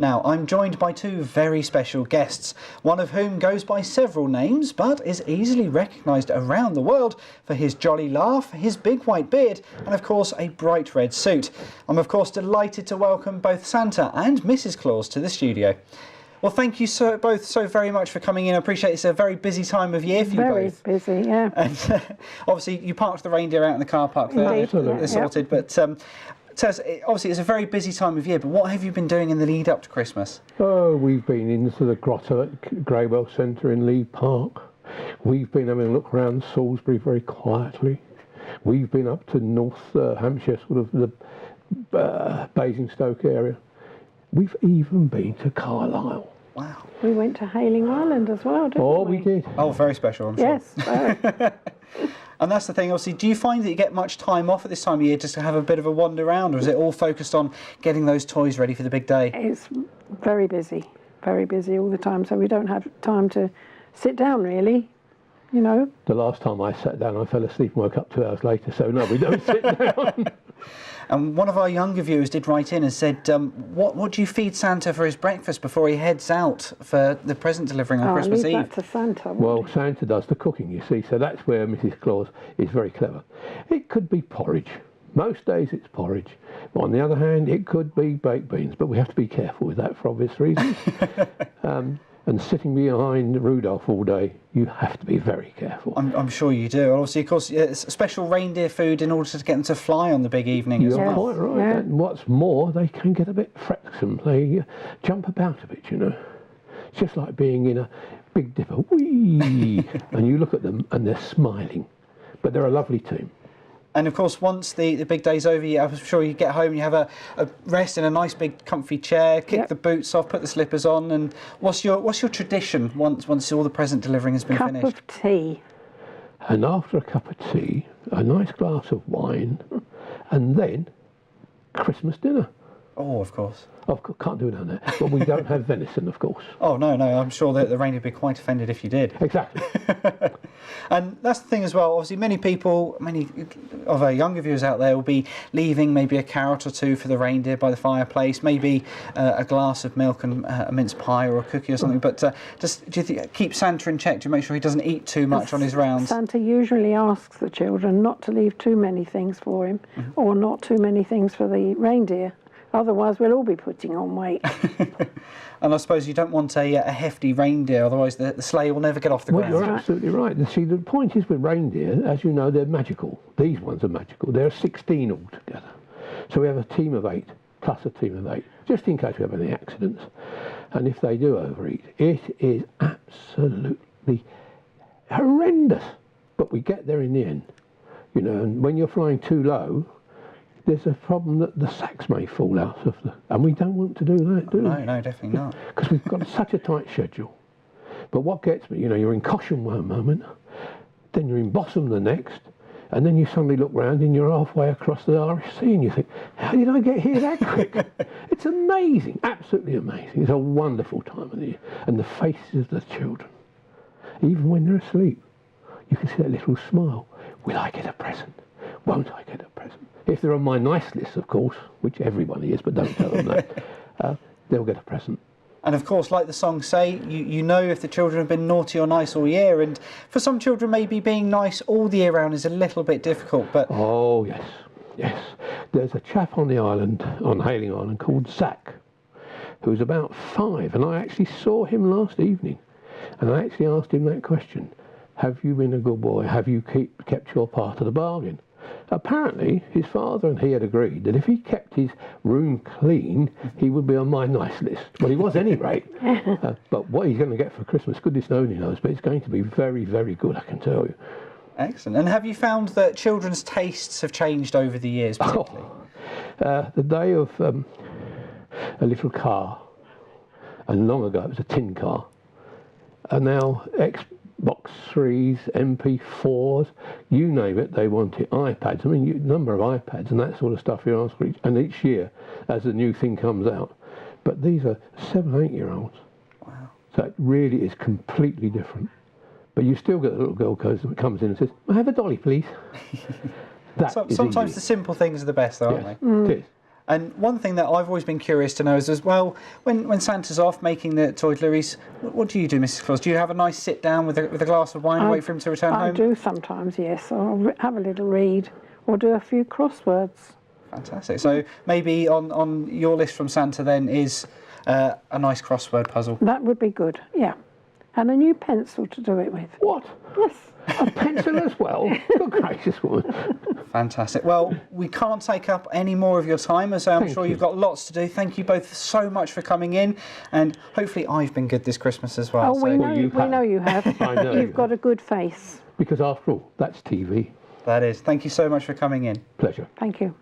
Now, I'm joined by two very special guests, one of whom goes by several names, but is easily recognised around the world for his jolly laugh, his big white beard, and of course a bright red suit. I'm of course delighted to welcome both Santa and Mrs. Claus to the studio. Well, thank you both so very much for coming in. I appreciate it's a very busy time of year for you both. Very busy, yeah. And obviously you parked the reindeer out in the car park there. Indeed. They're sorted, but Tess, obviously it's a very busy time of year, but what have you been doing in the lead up to Christmas? Oh, we've been into the grotto at Greywell Centre in Lee Park. We've been having a look around Salisbury very quietly. We've been up to North Hampshire, sort of the Basingstoke area. We've even been to Carlisle. Wow. We went to Hayling Island as well, didn't we? Oh, we did. Oh, very special, I'm sure. Yes, very. And that's the thing, obviously, do you find that you get much time off at this time of year just to have a bit of a wander around, or is it all focused on getting those toys ready for the big day? It's very busy all the time, so we don't have time to sit down, really, you know. The last time I sat down, I fell asleep and woke up 2 hours later, so no, we don't sit down. And one of our younger viewers did write in and said, what do you feed Santa for his breakfast before he heads out for the present delivering on Christmas Eve? That to Santa. Well, Santa does the cooking, you see, so that's where Mrs. Claus is very clever. It could be porridge. Most days it's porridge. But on the other hand, it could be baked beans, but we have to be careful with that for obvious reasons. And sitting behind Rudolph all day, you have to be very careful. I'm sure you do. Obviously, of course, it's special reindeer food in order to get them to fly on the big evening as well. You're quite right. Yeah. And what's more, they can get a bit fretsome. They jump about a bit, you know. It's just like being in a Big Dipper. Whee! And you look at them and they're smiling. But they're a lovely team. And of course, once the big day's over, I'm sure you get home and you have a rest in a nice big comfy chair, kick the boots off, put the slippers on. And what's your tradition once all the present delivering has been finished? Cup of tea. And after a cup of tea, a nice glass of wine, and then Christmas dinner. Oh, of course. Can't do it down there. But we don't have venison, of course. Oh, no, I'm sure that the reindeer would be quite offended if you did. Exactly. And that's the thing as well, obviously many of our younger viewers out there will be leaving maybe a carrot or two for the reindeer by the fireplace, maybe a glass of milk and a mince pie or a cookie or something, but do you think, keep Santa in check to make sure he doesn't eat too much on his rounds? Santa usually asks the children not to leave too many things for him, or not too many things for the reindeer. Otherwise, we'll all be putting on weight. And I suppose you don't want a hefty reindeer, otherwise the sleigh will never get off the ground. Well, you're absolutely right. See, the point is with reindeer, as you know, they're magical. These ones are magical. There are 16 altogether. So we have a team of 8, plus a team of 8, just in case we have any accidents. And if they do overeat, it is absolutely horrendous. But we get there in the end. You know, and when you're flying too low, there's a problem that the sacks may fall out of and we don't want to do that, do we? No, definitely not. Because we've got such a tight schedule. But what gets me, you know, you're in Cosham one moment, then you're in Bossam the next, and then you suddenly look round and you're halfway across the Irish Sea and you think, how did I get here that quick? It's amazing, absolutely amazing. It's a wonderful time of the year. And the faces of the children, even when they're asleep, you can see that little smile. Will I get a present? Won't I get a present? If they're on my nice list, of course, which everybody is, but don't tell them that, they'll get a present. And of course, like the songs say, you know if the children have been naughty or nice all year, and for some children maybe being nice all the year round is a little bit difficult, but... Oh, yes. There's a chap on the island, on Hayling Island, called Zach, who's about 5, and I actually saw him last evening, and I actually asked him that question. Have you been a good boy? Have you kept your part of the bargain? Apparently, his father and he had agreed that if he kept his room clean, he would be on my nice list. Well, he was at any rate. But what he's going to get for Christmas, goodness only knows, but it's going to be very, very good, I can tell you. Excellent. And have you found that children's tastes have changed over the years, particularly? The day of a little car, and long ago it was a tin car, and now Xbox 3s, MP4s, you name it, they want it. iPads, I mean, number of iPads and that sort of stuff you ask for each year as a new thing comes out. But these are 7, 8-year-olds. Wow. So it really is completely different. But you still get a little girl comes in and says, "I'll have a dolly, please." Sometimes the simple things are the best, though, aren't they? It is. And one thing that I've always been curious to know is as well, when Santa's off making the toiletries, what do you do, Mrs. Claus? Do you have a nice sit down with a glass of wine and wait for him to return home? I do sometimes, yes. I'll have a little read or do a few crosswords. Fantastic. So maybe on your list from Santa then is a nice crossword puzzle. That would be good, yeah. And a new pencil to do it with. What? Yes. A pencil as well? Good gracious woman. Fantastic. Well, we can't take up any more of your time, as I'm sure you've got lots to do. Thank you both so much for coming in, and hopefully I've been good this Christmas as well. Oh, we know you have. I know. You've got a good face. Because after all, that's TV. That is. Thank you so much for coming in. Pleasure. Thank you.